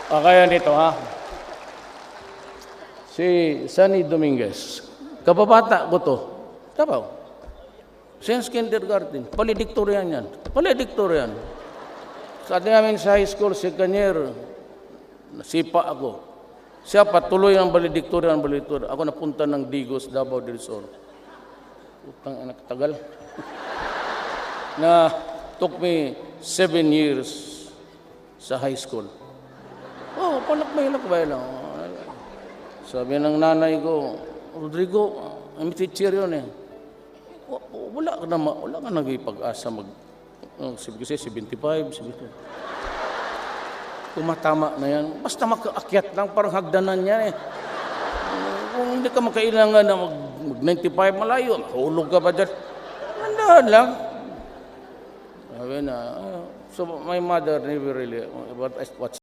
Kaya nito ha. Si Sunny Dominguez, kababata ko to. Tabaw. Since kindergarten, valedictorian yan. Valedictorian. Sa atin namin sa high school, second year, nasipa ako. Siya patuloy ang valedictorian. Ako napunta ng Digos, Davao del Sur. Utang anak tagal. Na took me 7 years sa high school. Oh, panak ba yun? Sabi ng nanay ko, Rodrigo, ang teacher yun eh. Wala ka nag-ipag-asa kasi 75, 72. Tumatama na yan. Basta makaakyat lang, parang hagdanan yan eh. Kung hindi ka makailangan na mag-95 malayo, hulog ka pa dyan. Nandahan lang. Sabi na, so my mother never really, what